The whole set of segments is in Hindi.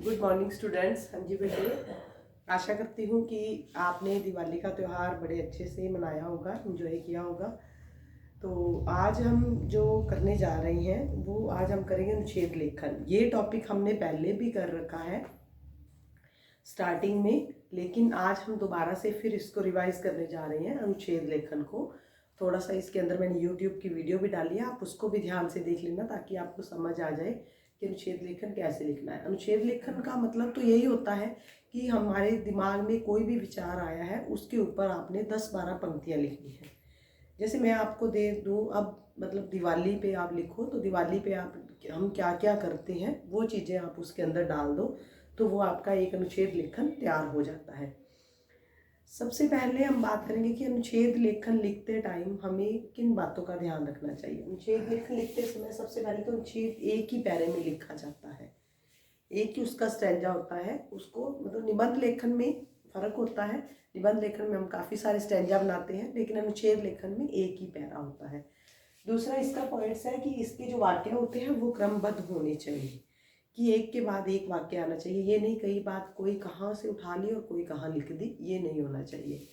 Good morning students. हाँ जी बेटे, आशा करती हूँ कि आपने दिवाली का त्यौहार बड़े अच्छे से मनाया होगा, एंजॉय किया होगा। तो आज हम जो करने जा रहे हैं वो आज हम करेंगे अनुच्छेद लेखन। ये टॉपिक हमने पहले भी कर रखा है स्टार्टिंग में, लेकिन आज हम दोबारा से फिर इसको रिवाइज करने जा रहे हैं अनुच्छेद लेखन को। थोड़ा सा इसके अंदर मैंने यूट्यूब की वीडियो भी डाली है, आप उसको भी ध्यान से देख लेना ताकि आपको समझ आ जाए कि अनुच्छेद लेखन कैसे लिखना है। अनुच्छेद लेखन का मतलब तो यही होता है कि हमारे दिमाग में कोई भी विचार आया है उसके ऊपर आपने 10-12 पंक्तियाँ लिखनी है। जैसे मैं आपको दे दूँ, अब मतलब दिवाली पे आप लिखो तो दिवाली पे आप हम क्या क्या करते हैं वो चीज़ें आप उसके अंदर डाल दो तो वो आपका एक अनुच्छेद लेखन तैयार हो जाता है। सबसे पहले हम बात करेंगे कि अनुच्छेद लेखन लिखते टाइम हमें किन बातों का ध्यान रखना चाहिए। अनुच्छेद लेखन लिखते समय सबसे पहले तो अनुच्छेद एक ही पैरे में लिखा जाता है, एक ही उसका स्टैंजा होता है। उसको मतलब निबंध लेखन में फ़र्क होता है, निबंध लेखन में हम काफ़ी सारे स्टैंजा बनाते हैं लेकिन अनुच्छेद लेखन में एक ही पैरा होता है। दूसरा इसका पॉइंट्स है कि इसके जो वाक्य होते हैं वो क्रमबद्ध होने चाहिए, कि एक के बाद एक वाक्य आना चाहिए। ये नहीं कई बात कोई कहाँ से उठा ली और कोई कहाँ लिख दी, ये नहीं होना चाहिए।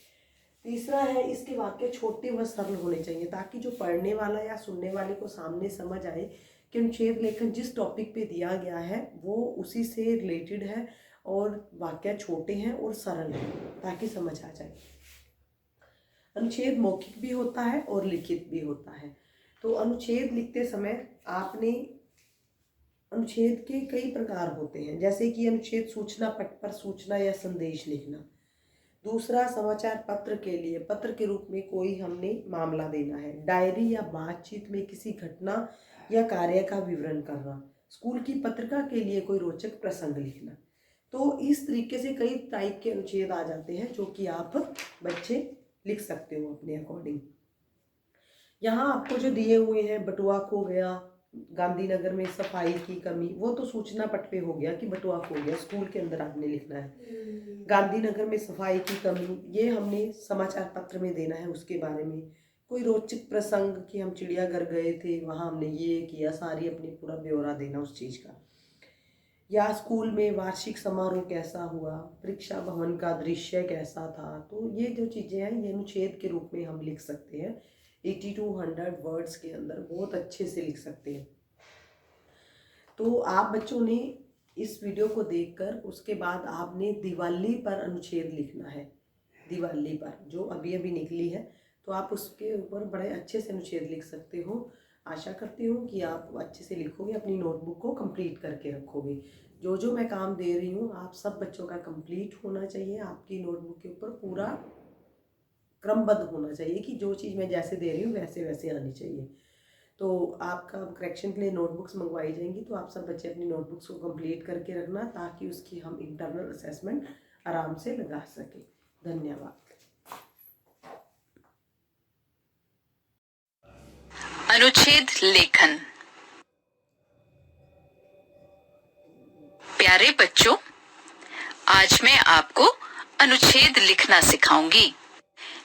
तीसरा है इसके वाक्य छोटे व सरल होने चाहिए ताकि जो पढ़ने वाला या सुनने वाले को सामने समझ आए कि अनुच्छेद लेखन जिस टॉपिक पे दिया गया है वो उसी से रिलेटेड है और वाक्य छोटे हैं और सरल हैं ताकि समझ आ जाए। अनुच्छेद मौखिक भी होता है और लिखित भी होता है। तो अनुच्छेद लिखते समय आपने अनुच्छेद के कई प्रकार होते हैं, जैसे कि अनुच्छेद सूचना पट पर सूचना या संदेश लिखना। दूसरा समाचार पत्र के लिए पत्र के रूप में कोई हमने मामला देना है। डायरी या बातचीत में किसी घटना या कार्य का विवरण करना। स्कूल की पत्रिका के लिए कोई रोचक प्रसंग लिखना। तो इस तरीके से कई टाइप के अनुच्छेद आ जाते हैं जो कि आप बच्चे लिख सकते हो अपने अकॉर्डिंग। यहाँ आपको जो दिए हुए हैं, बटुआ खो गया, गांधीनगर में सफाई की कमी, वो तो सूचना पट पे हो गया कि बटुआ खो गया, स्कूल के अंदर आपने लिखना है। गांधीनगर में सफाई की कमी ये हमने समाचार पत्र में देना है उसके बारे में। कोई रोचक प्रसंग कि हम चिड़ियाघर गए थे, वहाँ हमने ये किया, सारी अपनी पूरा ब्यौरा देना उस चीज़ का। या स्कूल में वार्षिक समारोह कैसा हुआ, परीक्षा भवन का दृश्य कैसा था। तो ये जो चीज़ें हैं ये अनुच्छेद के रूप में हम लिख सकते हैं। 80 to 100 वर्ड्स के अंदर बहुत अच्छे से लिख सकते हैं। तो आप बच्चों ने इस वीडियो को देखकर उसके बाद आपने दिवाली पर अनुच्छेद लिखना है। दिवाली पर जो अभी अभी निकली है तो आप उसके ऊपर बड़े अच्छे से अनुच्छेद लिख सकते हो। आशा करती हूँ कि आप अच्छे से लिखोगे, अपनी नोटबुक को कंप्लीट करके रखोगे। जो जो मैं काम दे रही हूँ आप सब बच्चों का कंप्लीट होना चाहिए। आपकी नोटबुक के ऊपर पूरा क्रमबद्ध होना चाहिए कि जो चीज़ मैं जैसे दे रही हूँ वैसे वैसे आनी चाहिए। तो आपका करेक्शन के लिए नोटबुक्स मंगवाई जाएंगी, तो आप सब बच्चे अपनी नोटबुक्स को कंप्लीट करके रखना ताकि उसकी हम इंटरनल असेसमेंट आराम से लगा सकें। धन्यवाद। अनुच्छेद लेखन। प्यारे बच्चों, आज मैं आपको अनुच्छेद लिखना सिखाऊंगी,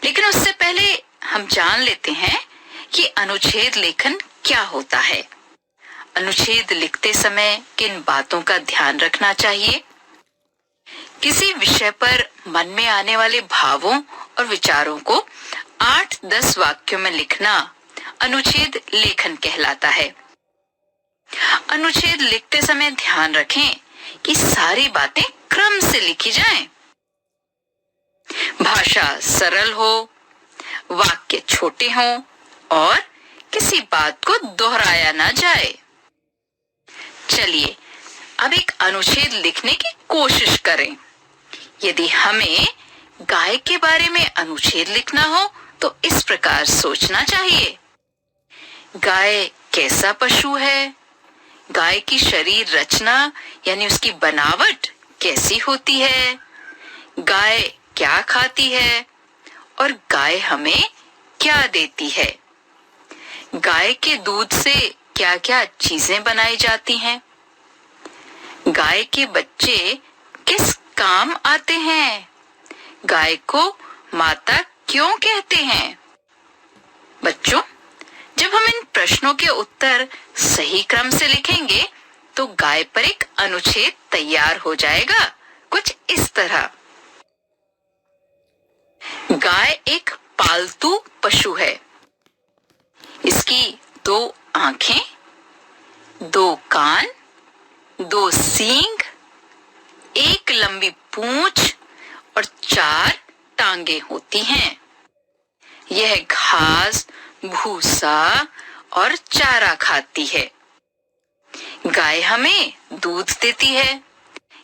लेकिन उससे पहले हम जान लेते हैं कि अनुच्छेद लेखन क्या होता है। अनुच्छेद लिखते समय किन बातों का ध्यान रखना चाहिए। किसी विषय पर मन में आने वाले भावों और विचारों को 8-10 वाक्यों में लिखना अनुच्छेद लेखन कहलाता है। अनुच्छेद लिखते समय ध्यान रखें कि सारी बातें क्रम से लिखी जाएं। भाषा सरल हो, वाक्य छोटे हों और किसी बात को दोहराया ना जाए। चलिए अब एक अनुच्छेद लिखने की कोशिश करें। यदि हमें गाय के बारे में अनुच्छेद लिखना हो तो इस प्रकार सोचना चाहिए। गाय कैसा पशु है? गाय की शरीर रचना यानी उसकी बनावट कैसी होती है? गाय क्या खाती है और गाय हमें क्या देती है? गाय के दूध से क्या क्या चीजें बनाई जाती हैं? गाय के बच्चे किस काम आते हैं? गाय को माता क्यों कहते हैं? बच्चों, जब हम इन प्रश्नों के उत्तर सही क्रम से लिखेंगे तो गाय पर एक अनुच्छेद तैयार हो जाएगा, कुछ इस तरह। गाय एक पालतू पशु है। इसकी 2 आंखें, 2 कान, 2 सींग, एक लंबी पूंछ और 4 टांगे होती हैं। यह घास, भूसा और चारा खाती है। गाय हमें दूध देती है।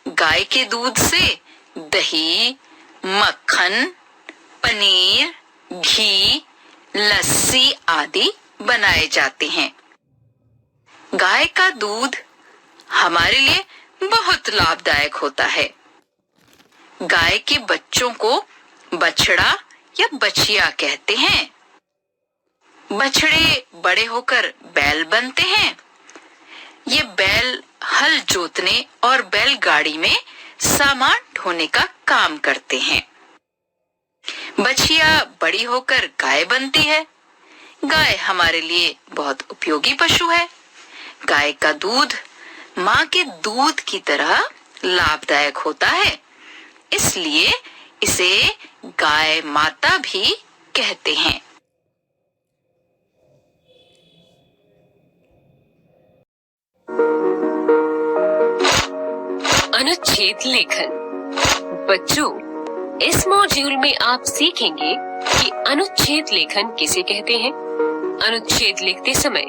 गाय के दूध से दही, मक्खन, पनीर, घी, लस्सी आदि बनाए जाते हैं। गाय का दूध हमारे लिए बहुत लाभदायक होता है। गाय के बच्चों को बछड़ा या बछिया कहते हैं। बछड़े बड़े होकर बैल बनते हैं। ये बैल हल जोतने और बैलगाड़ी में सामान ढोने का काम करते हैं। बछिया बड़ी होकर गाय बनती है। गाय हमारे लिए बहुत उपयोगी पशु है। गाय का दूध माँ के दूध की तरह लाभदायक होता है, इसलिए इसे गाय माता भी कहते हैं। अनुच्छेद लेखन। बच्चों, इस मॉड्यूल में आप सीखेंगे कि अनुच्छेद लेखन किसे कहते हैं, अनुच्छेद लिखते समय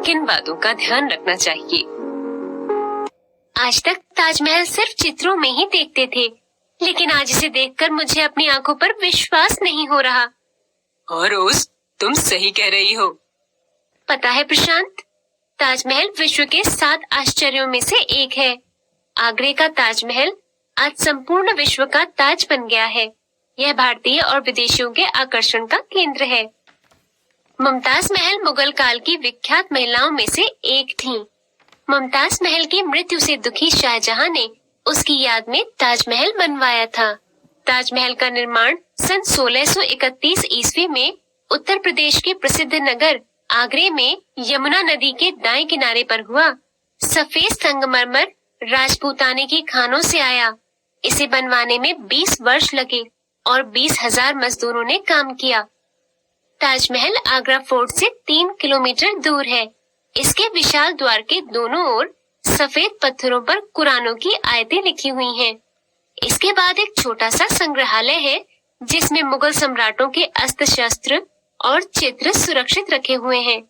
किन बातों का ध्यान रखना चाहिए। आज तक ताजमहल सिर्फ चित्रों में ही देखते थे, लेकिन आज इसे देखकर मुझे अपनी आंखों पर विश्वास नहीं हो रहा। और रोज, तुम सही कह रही हो। पता है प्रशांत, ताजमहल विश्व के 7 आश्चर्यों में से एक है। आगरे का ताजमहल आज संपूर्ण विश्व का ताज बन गया है। यह भारतीय और विदेशियों के आकर्षण का केंद्र है। मुमताज महल मुगल काल की विख्यात महिलाओं में से एक थीं। मुमताज महल की मृत्यु से दुखी शाहजहां ने उसकी याद में ताजमहल बनवाया था। ताजमहल का निर्माण सन 1631 ईस्वी में उत्तर प्रदेश के प्रसिद्ध नगर आगरे में यमुना नदी के दाएं किनारे पर हुआ। सफेद संगमरमर राजपूताने की खानों से आया। इसे बनवाने में 20 वर्ष लगे और 20,000 मजदूरों ने काम किया। ताजमहल आगरा फोर्ट से 3 किलोमीटर दूर है। इसके विशाल द्वार के दोनों ओर सफेद पत्थरों पर कुरानों की आयतें लिखी हुई हैं। इसके बाद एक छोटा सा संग्रहालय है, जिसमें मुगल सम्राटों के अस्त्र शस्त्र और चित्र सुरक्षित रखे हुए हैं।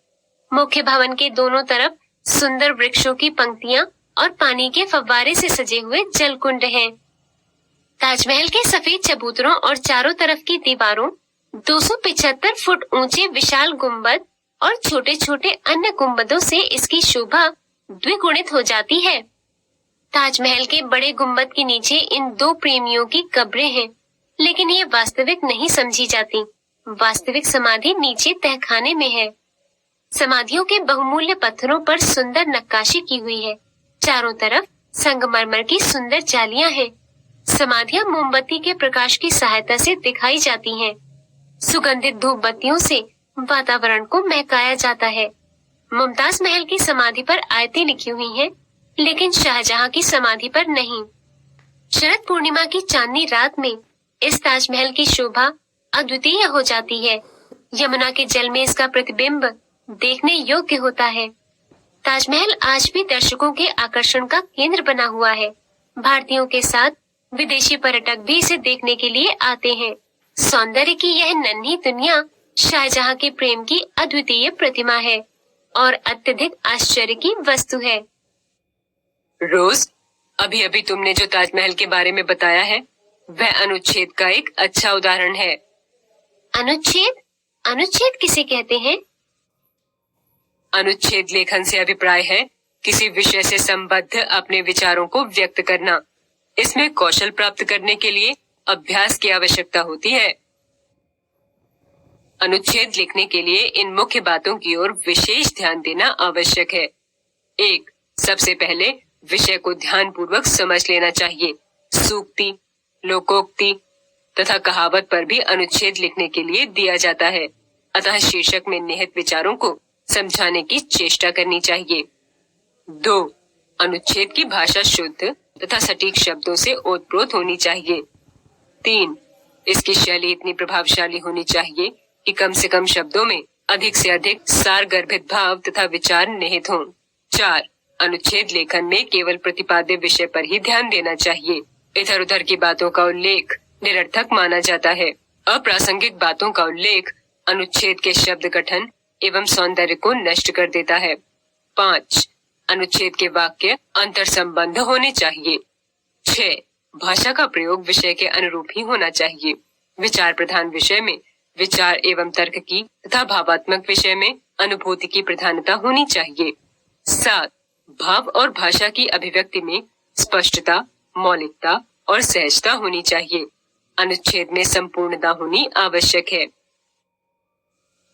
मुख्य भवन के दोनों तरफ सुंदर वृक्षों की पंक्तियां और पानी के फव्वारे से सजे हुए जलकुंड हैं। ताजमहल के सफेद चबूतरों और चारों तरफ की दीवारों, 275 फुट ऊंचे विशाल गुंबद और छोटे छोटे अन्य गुंबदों से इसकी शोभा द्विगुणित हो जाती है। ताजमहल के बड़े गुंबद के नीचे इन 2 प्रेमियों की कब्रें हैं, लेकिन ये वास्तविक नहीं समझी जाती। वास्तविक समाधि नीचे तहखाने में है। समाधियों के बहुमूल्य पत्थरों पर सुंदर नक्काशी की हुई है। चारों तरफ संगमरमर की सुंदर जालियां हैं। समाधियां मोमबत्ती के प्रकाश की सहायता से दिखाई जाती हैं। सुगंधित धूप बत्तियों से वातावरण को महकाया जाता है। मुमताज महल की समाधि पर आयतें लिखी हुई हैं, लेकिन शाहजहां की समाधि पर नहीं। शरद पूर्णिमा की चांदनी रात में इस ताजमहल की शोभा अद्वितीय हो जाती है। यमुना के जल में इसका प्रतिबिंब देखने योग्य होता है। ताजमहल आज भी दर्शकों के आकर्षण का केंद्र बना हुआ है। भारतीयों के साथ विदेशी पर्यटक भी इसे देखने के लिए आते हैं। सौंदर्य की यह नन्ही दुनिया शाहजहां के प्रेम की अद्वितीय प्रतिमा है और अत्यधिक आश्चर्य की वस्तु है। रोज, अभी अभी तुमने जो ताजमहल के बारे में बताया है, वह अनुच्छेद का एक अच्छा उदाहरण है। अनुच्छेद? अनुच्छेद किसे कहते हैं? अनुच्छेद लेखन से अभिप्राय है किसी विषय से संबद्ध अपने विचारों को व्यक्त करना। इसमें कौशल प्राप्त करने के लिए अभ्यास की आवश्यकता होती है। अनुच्छेद लिखने के लिए इन मुख्य बातों की ओर विशेष ध्यान देना आवश्यक है। 1. सबसे पहले विषय को ध्यानपूर्वक समझ लेना चाहिए। सूक्ति, लोकोक्ति तथा कहावत पर भी अनुच्छेद लिखने के लिए दिया जाता है, अतः शीर्षक में निहित विचारों को समझाने की चेष्टा करनी चाहिए। 2. अनुच्छेद की भाषा शुद्ध तथा सटीक शब्दों से ओतप्रोत होनी चाहिए। 3. इसकी शैली इतनी प्रभावशाली होनी चाहिए कि कम से कम शब्दों में अधिक से अधिक सार गर्भित भाव तथा विचार निहित हों। 4. अनुच्छेद लेखन में केवल प्रतिपाद्य विषय पर ही ध्यान देना चाहिए। इधर उधर की बातों का उल्लेख निरर्थक माना जाता है। अप्रासंगिक बातों का उल्लेख अनुच्छेद के शब्द गठन एवं सौंदर्य को नष्ट कर देता है। 5. अनुच्छेद के वाक्य अंतर संबंध होने चाहिए। 6. भाषा का प्रयोग विषय के अनुरूप ही होना चाहिए। विचार प्रधान विषय में विचार एवं तर्क की तथा भावात्मक विषय में अनुभूति की प्रधानता होनी चाहिए। 7. भाव और भाषा की अभिव्यक्ति में स्पष्टता, मौलिकता और सहजता होनी चाहिए। अनुच्छेद में संपूर्णता होनी आवश्यक है।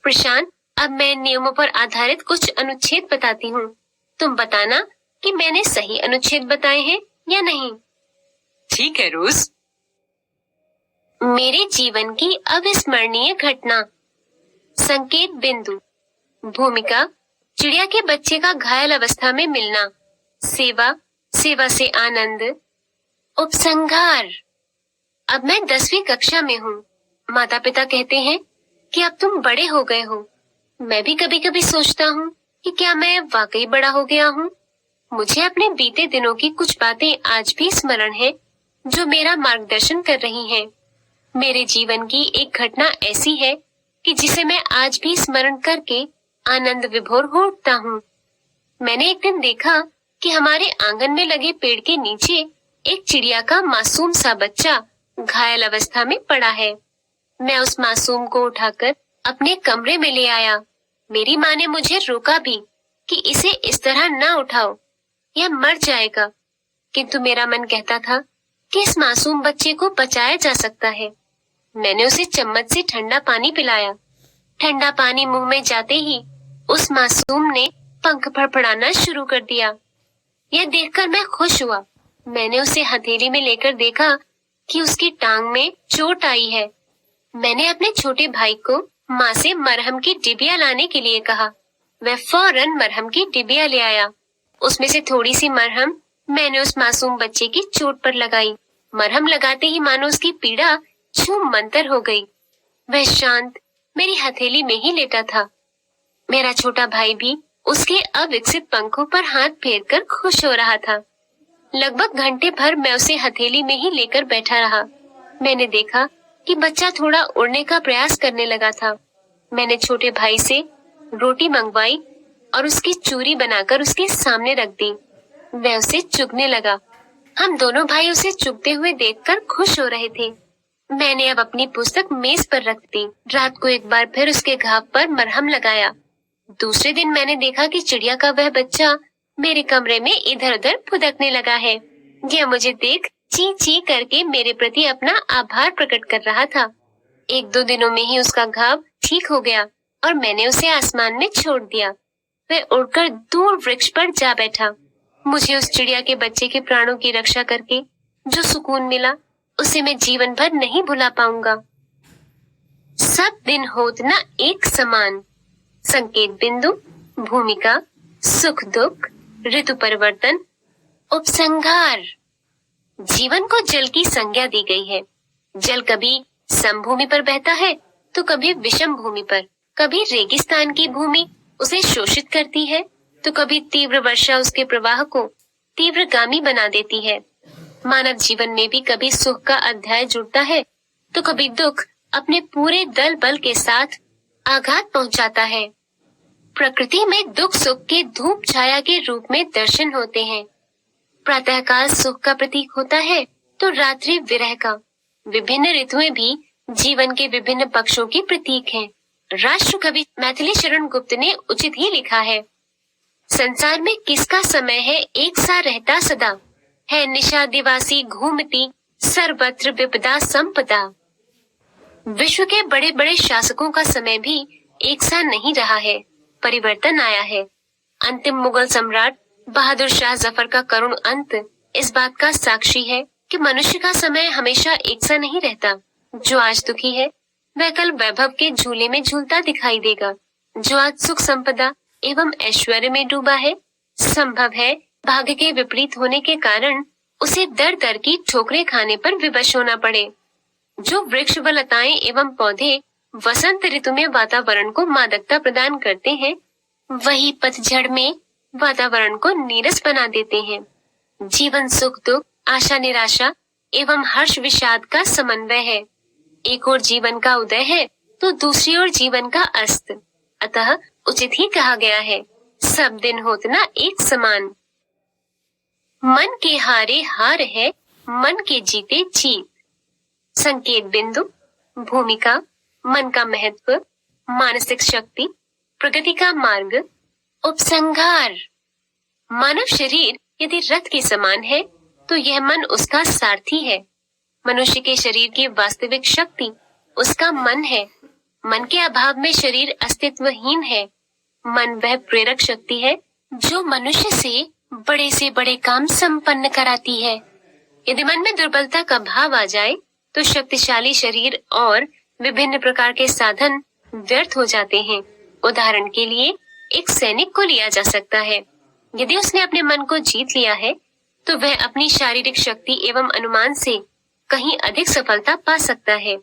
प्रशांत, अब मैं नियमों पर आधारित कुछ अनुच्छेद बताती हूँ। तुम बताना कि मैंने सही अनुच्छेद बताए हैं या नहीं। ठीक है रोज। मेरे जीवन की अविस्मरणीय घटना। संकेत बिंदु। भूमिका, चिड़िया के बच्चे का घायल अवस्था में मिलना। सेवा, सेवा से आनंद। उपसंहार, अब मैं 10वीं कक्षा में हूँ। माता पिता कहते हैं कि अब तुम बड़े हो गए हो। मैं भी कभी कभी सोचता हूँ कि क्या मैं वाकई बड़ा हो गया हूँ। मुझे अपने बीते दिनों की कुछ बातें आज भी स्मरण है जो मेरा मार्गदर्शन कर रही हैं। मेरे जीवन की एक घटना ऐसी है कि जिसे मैं आज भी स्मरण करके आनंद विभोर हो उठता हूँ। मैंने एक दिन देखा कि हमारे आंगन में लगे पेड़ के नीचे एक चिड़िया का मासूम सा बच्चा घायल अवस्था में पड़ा है। मैं उस मासूम को उठाकर अपने कमरे में ले आया। मेरी माँ ने मुझे रोका भी कि इसे इस तरह न उठाओ, यह मर जाएगा। किंतु मेरा मन कहता था कि इस मासूम बच्चे को बचाया जा सकता है। मैंने उसे चम्मच से ठंडा पानी पिलाया। ठंडा पानी मुंह में जाते ही उस मासूम ने पंख फड़फड़ाना शुरू कर दिया। यह देखकर मैं खुश हुआ। मैंने उसे हथेली में लेकर देखा कि उसकी टांग में चोट आई है। मैंने अपने छोटे भाई को माँ से मरहम की डिबिया लाने के लिए कहा। वह फौरन मरहम की डिबिया ले आया। उसमें से थोड़ी सी मरहम मैंने उस मासूम बच्चे की चोट पर लगाई। मरहम लगाते ही मानो उसकी पीड़ा छूम मंतर हो गई। वह शांत मेरी हथेली में ही लेटा था। मेरा छोटा भाई भी उसके अविकसित पंखों पर हाथ फेरकर खुश हो रहा था। लगभग घंटे भर मैं उसे हथेली में ही लेकर बैठा रहा। मैंने देखा कि बच्चा थोड़ा उड़ने का प्रयास करने लगा था। मैंने छोटे भाई से रोटी मंगवाई और उसकी चूरी बनाकर उसके सामने रख दी। वह उसे चुगने लगा। हम दोनों भाई उसे चुगते हुए देखकर खुश हो रहे थे। मैंने अब अपनी पुस्तक मेज पर रख दी। रात को एक बार फिर उसके घाव पर मरहम लगाया। दूसरे दिन मैंने देखा कि चिड़िया का वह बच्चा मेरे कमरे में इधर उधर फुदकने लगा है। यह मुझे देख ची ची करके मेरे प्रति अपना आभार प्रकट कर रहा था। 1-2 दिनों में ही उसका घाव ठीक हो गया और मैंने उसे आसमान में छोड़ दिया। वह उड़कर दूर वृक्ष पर जा बैठा। मुझे उस चिड़िया के बच्चे के प्राणों की रक्षा करके जो सुकून मिला उसे मैं जीवन भर नहीं भुला पाऊंगा। सब दिन होत न एक समान। संकेत बिंदु। भूमिका, सुख दुख, ऋतु परिवर्तन। उपसंहार, जीवन को जल की संज्ञा दी गई है। जल कभी समभूमि पर बहता है तो कभी विषम भूमि पर। कभी रेगिस्तान की भूमि उसे शोषित करती है तो कभी तीव्र वर्षा उसके प्रवाह को तीव्रगामी बना देती है। मानव जीवन में भी कभी सुख का अध्याय जुड़ता है तो कभी दुख अपने पूरे दल बल के साथ आघात पहुंचाता है। प्रकृति में दुख सुख के धूप छाया के रूप में दर्शन होते हैं। प्रातःकाल सुख का प्रतीक होता है तो रात्रि विरह का। विभिन्न ऋतुएं भी जीवन के विभिन्न पक्षों की प्रतीक हैं। राष्ट्र कवि मैथिली शरण गुप्त ने उचित ही लिखा है। संसार में किसका समय है एक सा रहता सदा, है निशा दिवासी घूमती सर्वत्र विपदा संपदा। विश्व के बड़े बड़े शासकों का समय भी एक सा नहीं रहा है, परिवर्तन आया है। अंतिम मुगल सम्राट बहादुर शाह जफर का करुण अंत इस बात का साक्षी है कि मनुष्य का समय हमेशा एक सा नहीं रहता। जो आज दुखी है वह कल वैभव के झूले में झूलता दिखाई देगा। जो आज सुख संपदा एवं ऐश्वर्य में डूबा है, संभव है भाग्य के विपरीत होने के कारण उसे दर दर की ठोकरें खाने पर विवश होना पड़े। जो वृक्ष व लताएं एवं पौधे वसंत ऋतु में वातावरण को मादकता प्रदान करते हैं, वही पतझड़ में वातावरण को नीरस बना देते हैं। जीवन सुख दुख, आशा निराशा एवं हर्ष विषाद का समन्वय है। एक ओर जीवन का उदय है तो दूसरी ओर जीवन का अस्त। अतः उचित ही कहा गया है, सब दिन होत न एक समान। मन के हारे हार है, मन के जीते जीत। संकेत बिंदु, भूमिका, मन का महत्व, मानसिक शक्ति, प्रगति का मार्ग, उपसंहार। मानव शरीर यदि रथ के समान है तो यह मन उसका सारथी है। मनुष्य के शरीर की वास्तविक शक्ति उसका मन है। मन के अभाव में शरीर अस्तित्वहीन है। मन वह प्रेरक शक्ति है जो मनुष्य से बड़े काम संपन्न कराती है। यदि मन में दुर्बलता का भाव आ जाए तो शक्तिशाली शरीर और विभिन्न प्रकार के साधन व्यर्थ हो जाते हैं। उदाहरण के लिए एक सैनिक को लिया जा सकता है। यदि उसने अपने मन को जीत लिया है तो वह अपनी शारीरिक शक्ति एवं अनुमान से कहीं अधिक सफलता पा सकता है।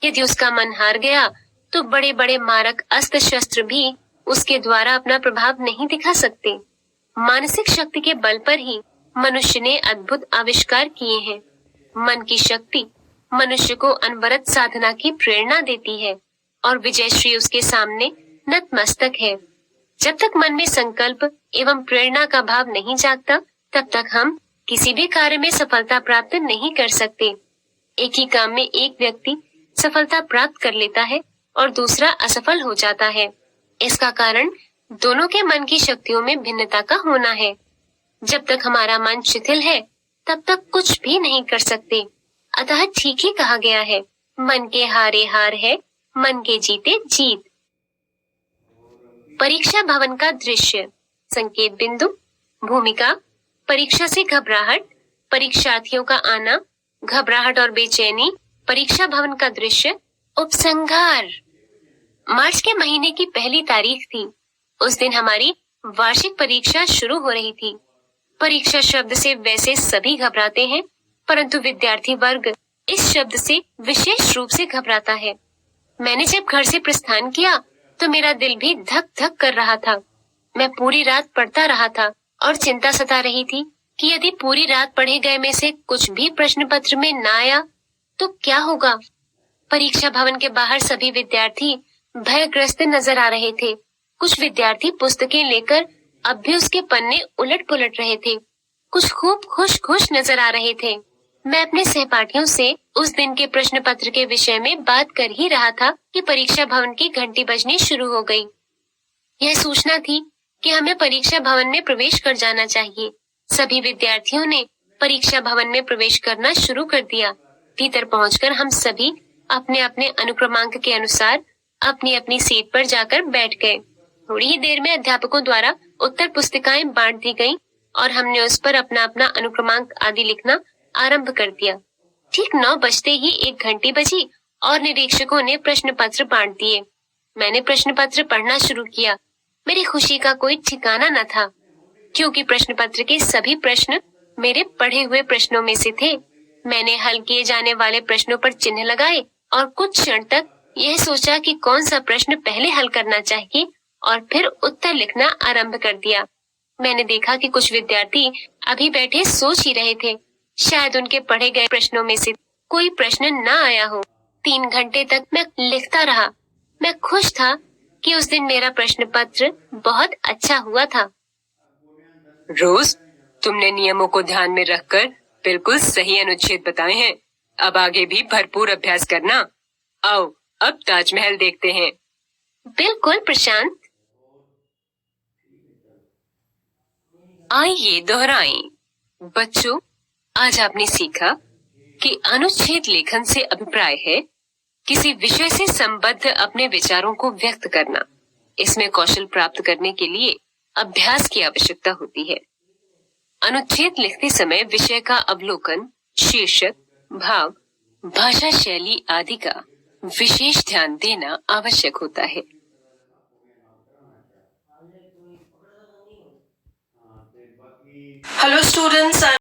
यदि उसका मन हार गया तो बड़े बड़े मारक अस्त्र शस्त्र भी उसके द्वारा अपना प्रभाव नहीं दिखा सकते। मानसिक शक्ति के बल पर ही मनुष्य ने अद्भुत आविष्कार किए हैं। मन की शक्ति मनुष्य को अनवरत साधना की प्रेरणा देती है और विजयश्री उसके सामने नतमस्तक है। जब तक मन में संकल्प एवं प्रेरणा का भाव नहीं जागता, तब तक हम किसी भी कार्य में सफलता प्राप्त नहीं कर सकते। एक ही काम में एक व्यक्ति सफलता प्राप्त कर लेता है और दूसरा असफल हो जाता है। इसका कारण दोनों के मन की शक्तियों में भिन्नता का होना है। जब तक हमारा मन शिथिल है तब तक कुछ भी नहीं कर सकते। अतः ठीक ही कहा गया है, मन के हारे हार है, मन के जीते जीत। परीक्षा भवन का दृश्य। संकेत बिंदु, भूमिका, परीक्षा से घबराहट, परीक्षार्थियों का आना, घबराहट और बेचैनी, परीक्षा भवन का दृश्य, उपसंहार। मार्च के महीने की पहली तारीख थी। उस दिन हमारी वार्षिक परीक्षा शुरू हो रही थी। परीक्षा शब्द से वैसे सभी घबराते हैं, परंतु विद्यार्थी वर्ग इस शब्द से विशेष रूप से घबराता है। मैंने जब घर से प्रस्थान किया तो मेरा दिल भी धक धक कर रहा था। मैं पूरी रात पढ़ता रहा था और चिंता सता रही थी कि यदि पूरी रात पढ़े गए में से कुछ भी प्रश्न पत्र में न आया तो क्या होगा। परीक्षा भवन के बाहर सभी विद्यार्थी भयग्रस्त नजर आ रहे थे। कुछ विद्यार्थी पुस्तकें लेकर अब भी उसके पन्ने उलट पुलट रहे थे। कुछ खूब खुश नजर आ रहे थे। मैं अपने सहपाठियों से उस दिन के प्रश्न पत्र के विषय में बात कर ही रहा था कि परीक्षा भवन की घंटी बजनी शुरू हो गई। यह सूचना थी कि हमें परीक्षा भवन में प्रवेश कर जाना चाहिए। सभी विद्यार्थियों ने परीक्षा भवन में प्रवेश करना शुरू कर दिया। भीतर पहुंचकर हम सभी अपने अपने अनुक्रमांक के अनुसार अपनी अपनी सीट पर जाकर बैठ गए। थोड़ी ही देर में अध्यापकों द्वारा उत्तर पुस्तिकाएं बांट दी गईं और हमने उस पर अपना अपना अनुक्रमांक आदि लिखना आरंभ कर दिया। ठीक 9 बजते ही एक घंटी बजी और निरीक्षकों ने प्रश्न पत्र बांट दिए। मैंने प्रश्न पत्र पढ़ना शुरू किया। मेरी खुशी का कोई ठिकाना न था, क्योंकि प्रश्न पत्र के सभी प्रश्न मेरे पढ़े हुए प्रश्नों में से थे। मैंने हल किए जाने वाले प्रश्नों पर चिन्ह लगाए और कुछ क्षण तक यह सोचा कि कौन सा प्रश्न पहले हल करना चाहिए और फिर उत्तर लिखना आरंभ कर दिया। मैंने देखा कि कुछ विद्यार्थी अभी बैठे सोच ही रहे थे। शायद उनके पढ़े गए प्रश्नों में से कोई प्रश्न न आया हो। 3 घंटे तक मैं लिखता रहा। मैं खुश था कि उस दिन मेरा प्रश्न पत्र बहुत अच्छा हुआ था। रोज तुमने नियमों को ध्यान में रखकर बिल्कुल सही अनुच्छेद बताए हैं। अब आगे भी भरपूर अभ्यास करना। आओ अब ताजमहल देखते हैं। बिल्कुल प्रशांत। आइए दोहराएं। बच्चों, आज आपने सीखा कि अनुच्छेद लेखन से अभिप्राय है किसी विषय से संबद्ध अपने विचारों को व्यक्त करना। इसमें कौशल प्राप्त करने के लिए अभ्यास की आवश्यकता होती है। अनुच्छेद लिखते समय विषय का अवलोकन, शीर्षक, भाव, भाषा शैली आदि का विशेष ध्यान देना आवश्यक होता है। Hello students,